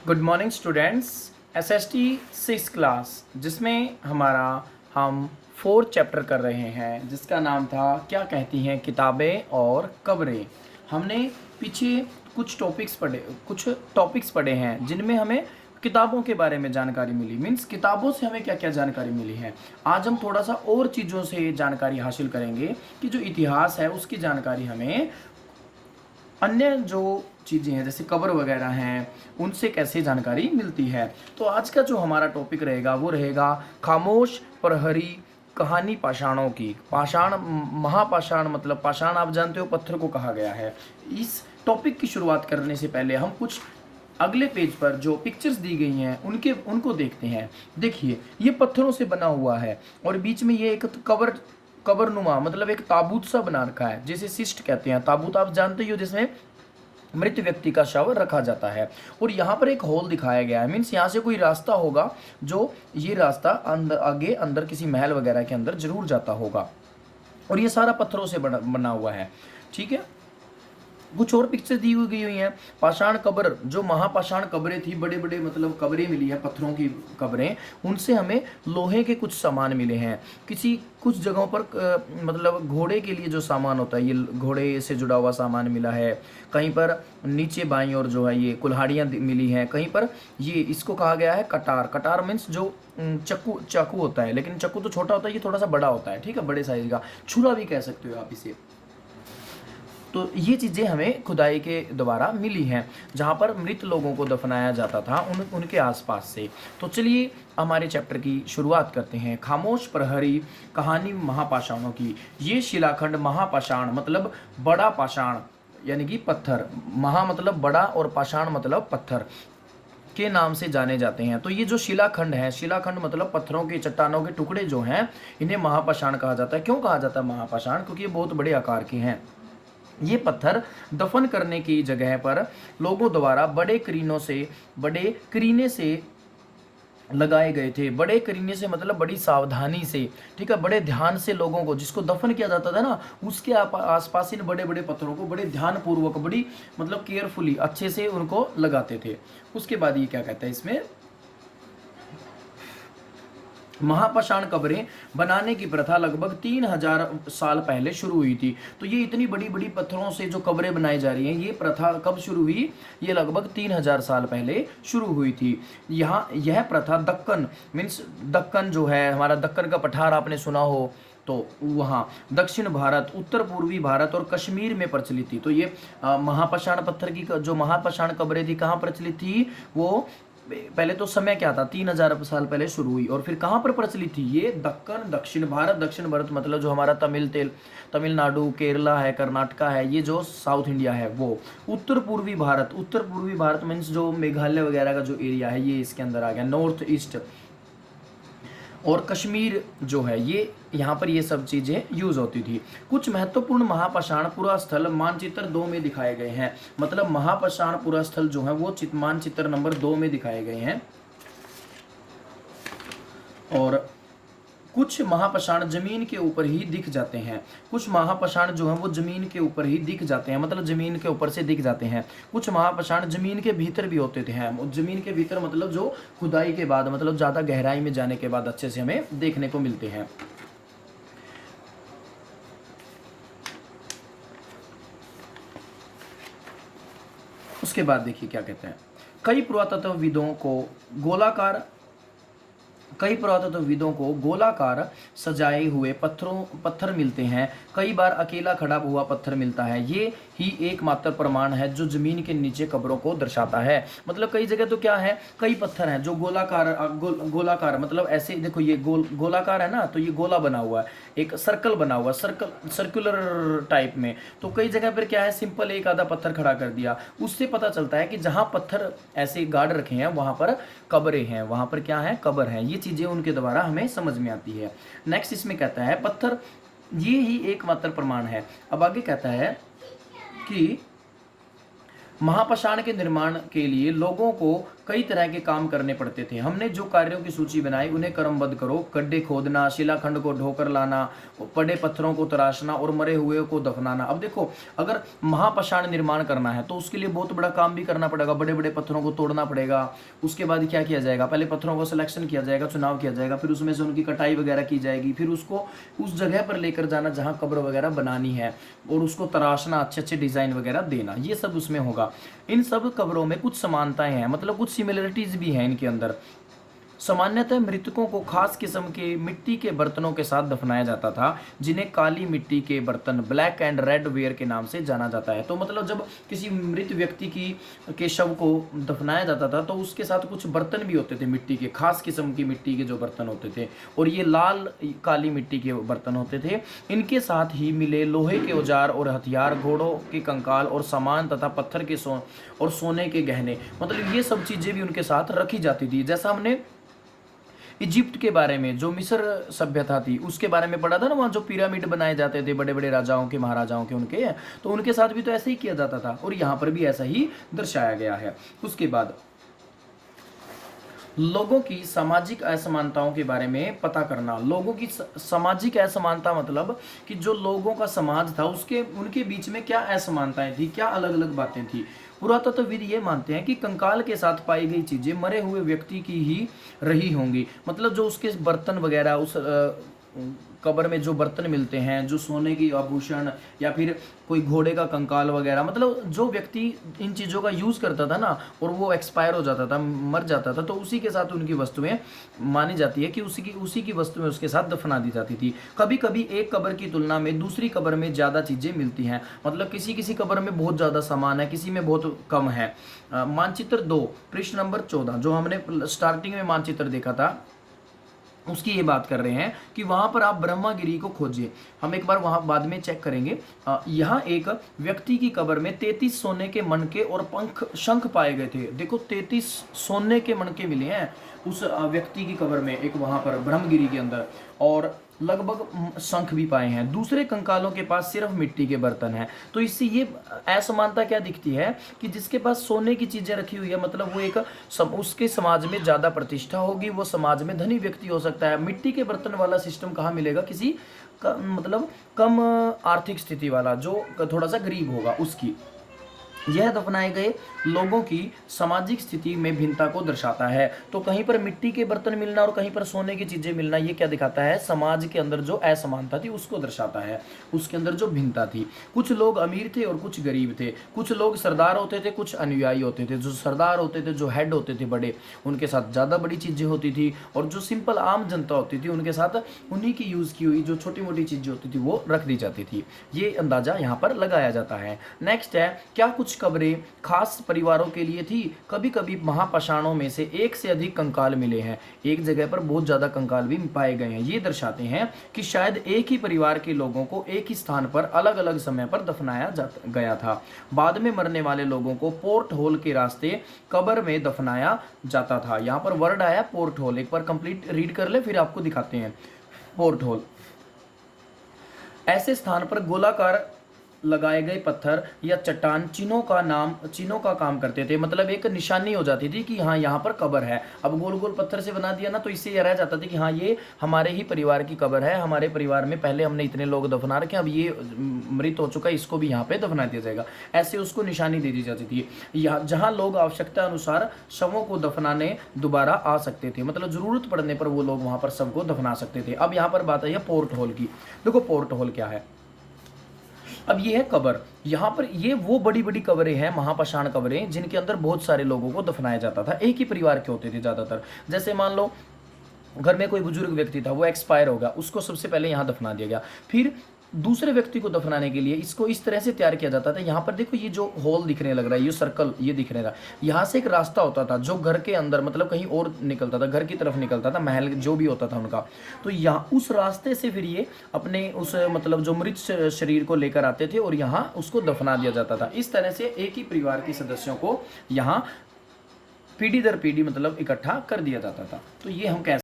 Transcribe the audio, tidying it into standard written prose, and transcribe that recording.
Good morning students. SST 6 class जिसमें हम fourth chapter कर रहे हैं जिसका नाम था क्या कहती हैं किताबें और कब्रें। हमने पीछे कुछ टॉपिक्स पढ़े हैं जिनमें हमें किताबों के बारे में जानकारी मिली। मीन्स किताबों से हमें क्या क्या जानकारी मिली है। आज हम थोड़ा सा और चीज़ों से जानकारी हासिल करेंगे कि जो इतिहास है उसकी जानकारी हमें अन्य जो चीज़ें हैं जैसे कब्र वगैरह हैं उनसे कैसे जानकारी मिलती है। तो आज का जो हमारा टॉपिक रहेगा वो रहेगा खामोश प्रहरी कहानी पाषाणों की। पाषाण महापाषाण मतलब पाषाण आप जानते हो पत्थर को कहा गया है। इस टॉपिक की शुरुआत करने से पहले हम कुछ अगले पेज पर जो पिक्चर्स दी गई हैं उनको देखते हैं। देखिए ये पत्थरों से बना हुआ है और बीच में ये एक कबरनुमा मतलब एक ताबूत सा बना रखा है जिसे सिस्ट कहते हैं। ताबूत आप जानते ही हो जिसमें मृत व्यक्ति का शव रखा जाता है। और यहाँ पर एक होल दिखाया गया है। मीन्स यहाँ से कोई रास्ता होगा जो ये रास्ता आगे अंदर किसी महल वगैरह के अंदर जरूर जाता होगा। और ये सारा पत्थरों से बना हुआ है। ठीक है, कुछ और पिक्चर दी हुई हैं। पाषाण कब्र जो महापाषाण कब्रें थी, बड़े बड़े मतलब कब्रें मिली है, पत्थरों की कब्रें, उनसे हमें लोहे के कुछ सामान मिले हैं। कुछ जगहों पर मतलब घोड़े के लिए जो सामान होता है ये घोड़े से जुड़ा हुआ सामान मिला है। कहीं पर नीचे बाईं और जो है ये कुल्हाड़ियाँ मिली हैं। कहीं पर ये इसको कहा गया है कटार। कटार मीन्स जो चाकू होता है, लेकिन चाकू तो छोटा होता है, ये थोड़ा सा बड़ा होता है। ठीक है, बड़े साइज का छुरा भी कह सकते हो आप इसे। तो ये चीज़ें हमें खुदाई के द्वारा मिली हैं जहाँ पर मृत लोगों को दफनाया जाता था उनके आसपास से। तो चलिए हमारे चैप्टर की शुरुआत करते हैं। खामोश प्रहरी कहानी महापाषाणों की। ये शिलाखंड महापाषाण मतलब बड़ा पाषाण यानी कि पत्थर, महा मतलब बड़ा और पाषाण मतलब पत्थर के नाम से जाने जाते हैं। तो ये जो शिलाखंड है, शिलाखंड मतलब पत्थरों के चट्टानों के टुकड़े जो हैं इन्हें महापाषाण कहा जाता है। क्यों कहा जाता है महापाषाण? क्योंकि ये बहुत बड़े आकार के हैं। ये पत्थर दफन करने की जगह पर लोगों द्वारा बड़े करीने से लगाए गए थे। बड़े करीने से मतलब बड़ी सावधानी से, ठीक है, बड़े ध्यान से लोगों को जिसको दफन किया जाता था ना उसके आसपास इन बड़े बड़े पत्थरों को बड़े ध्यान पूर्वक बड़ी मतलब केयरफुली अच्छे से उनको लगाते थे। उसके बाद ये क्या कहता है इसमें, महापाषाण कब्रें बनाने की प्रथा लगभग 3000 साल पहले शुरू हुई थी। तो ये इतनी बड़ी बड़ी पत्थरों से जो कब्रें बनाई जा रही हैं ये प्रथा कब शुरू हुई? ये लगभग 3000 साल पहले शुरू हुई थी। यहाँ यह प्रथा दक्कन मीन्स दक्कन जो है हमारा दक्कन का पठार आपने सुना हो तो वहाँ दक्षिण भारत, उत्तर पूर्वी भारत और कश्मीर में प्रचलित थी। तो ये महापाषाण पत्थर की जो महापाषाण कब्रें थी कहाँ प्रचलित थी? वो पहले तो समय क्या था, 3000 साल पहले शुरू हुई और फिर कहाँ पर प्रचलित थी? ये दक्कन दक्षिण भारत। दक्षिण भारत मतलब जो हमारा तमिलनाडु केरला है, कर्नाटका है, ये जो साउथ इंडिया है वो। उत्तर पूर्वी भारत मीन्स जो मेघालय वगैरह का जो एरिया है ये इसके अंदर आ गया, नॉर्थ ईस्ट। और कश्मीर जो है ये यहाँ पर ये सब चीज़ें यूज होती थी। कुछ महत्वपूर्ण महापाषाण पुरास्थल मानचित्र 2 में दिखाए गए हैं। मतलब महापाषाण पुरास्थल जो है वो मानचित्र नंबर 2 में दिखाए गए हैं। और कुछ महापाषाण जमीन के ऊपर ही दिख जाते हैं। कुछ महापाषाण जो है वो जमीन के ऊपर ही दिख जाते हैं, मतलब जमीन के ऊपर से दिख जाते हैं। कुछ महापाषाण जमीन के भीतर भी होते थे। जमीन के भीतर मतलब जो खुदाई के बाद मतलब ज़्यादा गहराई में जाने के बाद अच्छे से हमें देखने को मिलते हैं। उसके बाद देखिए क्या कहते हैं, कई पुरातत्वविदों को गोलाकार सजाए हुए पत्थर मिलते हैं। कई बार अकेला खड़ा हुआ पत्थर मिलता है। ये ही एकमात्र प्रमाण है जो जमीन के नीचे कब्रों को दर्शाता है। मतलब कई जगह तो क्या है, कई पत्थर हैं जो गोलाकार मतलब ऐसे देखो ये गोलाकार है ना, तो ये गोला बना हुआ है, एक सर्कल बना हुआ है, सर्कुलर टाइप में। तो कई जगह पर क्या है, सिंपल एक आधा पत्थर खड़ा कर दिया। उससे पता चलता है कि जहाँ पत्थर ऐसे गाड़ रखे हैं वहाँ पर कब्रें हैं, वहाँ पर क्या है, कब्र है। ये चीज़ें उनके द्वारा हमें समझ में आती है। नेक्स्ट इसमें कहता है पत्थर ये ही एकमात्र प्रमाण है। अब आगे कहता है कि महापाषाण के निर्माण के लिए लोगों को कई तरह के काम करने पड़ते थे। हमने जो कार्यों की सूची बनाई उन्हें क्रमबद्ध करो। गड्ढे खोदना, शिलाखंड को ढोकर लाना, पड़े पत्थरों को तराशना और मरे हुए को दफनाना। अब देखो, अगर महापाषाण निर्माण करना है तो उसके लिए बहुत बड़ा काम भी करना पड़ेगा, बड़े बड़े पत्थरों को तोड़ना पड़ेगा। उसके बाद क्या किया जाएगा, पहले पत्थरों को सिलेक्शन किया जाएगा, चुनाव किया जाएगा, फिर उसमें से उनकी कटाई वगैरह की जाएगी, फिर उसको उस जगह पर लेकर जाना जहाँ कब्र वगैरह बनानी है, और उसको तराशना, अच्छे अच्छे डिजाइन वगैरह देना, ये सब उसमें होगा। इन सब कब्रों में कुछ समानताएं हैं, मतलब कुछ सिमिलरिटीज भी हैं इनके अंदर। सामान्यतः मृतकों को खास किस्म के मिट्टी के बर्तनों के साथ दफनाया जाता था, जिन्हें काली मिट्टी के बर्तन, ब्लैक एंड रेड वेयर के नाम से जाना जाता है। तो मतलब जब किसी मृत व्यक्ति की के शव को दफनाया जाता था तो उसके साथ कुछ बर्तन भी होते थे मिट्टी के, खास किस्म की मिट्टी के जो बर्तन होते थे, और ये लाल काली मिट्टी के बर्तन होते थे। इनके साथ ही मिले लोहे के औजार और हथियार, घोड़ों के कंकाल और सामान तथा पत्थर के और सोने के गहने, मतलब ये सब चीजें भी उनके साथ रखी जाती थी। जैसा हमने इजिप्ट के बारे में, जो मिस्र सभ्यता थी, उसके बारे में पढ़ा था ना, वहाँ जो पिरामिड बनाए जाते थे बड़े बड़े राजाओं के, महाराजाओं के, उनके, तो उनके साथ भी तो ऐसे ही किया जाता था, और यहाँ पर भी ऐसा ही दर्शाया गया है। उसके बाद लोगों की सामाजिक असमानताओं के बारे में पता करना। लोगों की सामाजिक असमानता मतलब कि जो लोगों का समाज था उसके उनके बीच में क्या असमानताएं थी, क्या अलग अलग बातें थी। पुरातत्वविद ये मानते हैं कि कंकाल के साथ पाई गई चीजें मरे हुए व्यक्ति की ही रही होंगी, मतलब जो उसके बर्तन वगैरह, उस कब्र में जो बर्तन मिलते हैं, जो सोने की आभूषण या फिर कोई घोड़े का कंकाल वगैरह, मतलब जो व्यक्ति इन चीज़ों का यूज़ करता था ना और वो एक्सपायर हो जाता था, मर जाता था, तो उसी के साथ उनकी वस्तुएं मानी जाती है कि उसी की वस्तुएं उसके साथ दफना दी जाती थी। कभी कभी एक कब्र की तुलना में दूसरी कब्र में ज़्यादा चीज़ें मिलती हैं, मतलब किसी कब्र में बहुत ज़्यादा सामान है, किसी में बहुत कम है। मानचित्र 2 पृष्ठ नंबर 14, जो हमने स्टार्टिंग में मानचित्र देखा था उसकी ये बात कर रहे हैं कि वहां पर आप ब्रह्मागिरी को खोजिए। हम एक बार वहां बाद में चेक करेंगे। यहाँ एक व्यक्ति की कब्र में 33 सोने के मनके और शंख पाए गए थे। देखो 33 सोने के मनके मिले हैं उस व्यक्ति की कब्र में, एक वहां पर ब्रह्मगिरी के अंदर, और लगभग शंख भी पाए हैं। दूसरे कंकालों के पास सिर्फ मिट्टी के बर्तन हैं। तो इससे ये असमानता क्या दिखती है कि जिसके पास सोने की चीजें रखी हुई है, मतलब वो उसके समाज में ज्यादा प्रतिष्ठा होगी, वो समाज में धनी व्यक्ति हो सकता है। मिट्टी के बर्तन वाला सिस्टम कहाँ मिलेगा, किसी मतलब कम आर्थिक स्थिति वाला, जो थोड़ा सा गरीब होगा, उसकी। यह दफनाए गए लोगों की सामाजिक स्थिति में भिन्नता को दर्शाता है। तो कहीं पर मिट्टी के बर्तन मिलना और कहीं पर सोने की चीजें मिलना, ये क्या दिखाता है, समाज के अंदर जो असमानता थी उसको दर्शाता है, उसके अंदर जो भिन्नता थी। कुछ लोग अमीर थे और कुछ गरीब थे, कुछ लोग सरदार होते थे, कुछ अनुयायी होते थे। जो सरदार होते थे, जो हेड होते थे बड़े, उनके साथ ज़्यादा बड़ी चीज़ें होती थी, और जो सिंपल आम जनता होती थी उनके साथ उन्हीं की यूज़ की हुई जो छोटी मोटी चीज़ें होती थी वो रख दी जाती थी। ये अंदाज़ा यहाँ पर लगाया जाता है। नेक्स्ट है, क्या कुछ कब्रें खास परिवारों के लिए थी? कभी कभी महापाषाणों में से एक से अधिक कंकाल मिले हैं, एक जगह पर बहुत ज्यादा कंकाल भी पाए गए हैं। ये दर्शाते हैं कि शायद एक ही परिवार के लोगों को एक ही स्थान पर अलग अलग समय पर दफनाया गया था। बाद में मरने वाले लोगों को पोर्ट होल के रास्ते कब्र में दफनाया जाता था। यहाँ पर वर्ड आया पोर्ट होल, एक बार कंप्लीट रीड कर ले फिर आपको दिखाते हैं। पोर्ट होल ऐसे स्थान पर गोलाकार लगाए गए पत्थर या चट्टान चिन्हों का काम करते थे, मतलब एक निशानी हो जाती थी कि हाँ यहाँ पर कब्र है। अब गोल गोल पत्थर से बना दिया ना, तो इससे यह रह जाता था कि हाँ ये हमारे ही परिवार की कब्र है, हमारे परिवार में पहले हमने इतने लोग दफना रखे, अब ये मृत हो चुका है, इसको भी यहाँ पे दफना दिया जाएगा। ऐसे उसको निशानी दे दी जाती थी। यहाँ जहाँ लोग आवश्यकता अनुसार शवों को दफनाने दोबारा आ सकते थे, मतलब जरूरत पड़ने पर वो लोग वहाँ पर शव को दफना सकते थे। अब यहाँ पर बात आई है पोर्ट होल की। देखो पोर्ट होल क्या है। अब ये है कब्र, यहाँ पर ये वो बड़ी बड़ी कब्रें हैं, महापाषाण कब्रें, जिनके अंदर बहुत सारे लोगों को दफनाया जाता था। एक ही परिवार के होते थे ज़्यादातर। जैसे मान लो घर में कोई बुजुर्ग व्यक्ति था, वो एक्सपायर हो गया, उसको सबसे पहले यहाँ दफना दिया गया। फिर दूसरे व्यक्ति को दफनाने के लिए इसको इस तरह से तैयार किया जाता था। यहाँ पर देखो ये जो होल दिखने लग रहा है, ये सर्कल ये दिख रहा है, यहाँ से एक रास्ता होता था जो घर के अंदर मतलब कहीं और निकलता था, घर की तरफ निकलता था, महल जो भी होता था उनका। तो यहाँ उस रास्ते से फिर ये अपने उस मतलब जो मृत शरीर को लेकर आते थे और यहाँ उसको दफना दिया जाता था। इस तरह से एक ही परिवार के सदस्यों को यहाँ पीढ़ी दर पीढ़ी मतलब इकट्ठा कर दिया जाता था। तो ये हम कह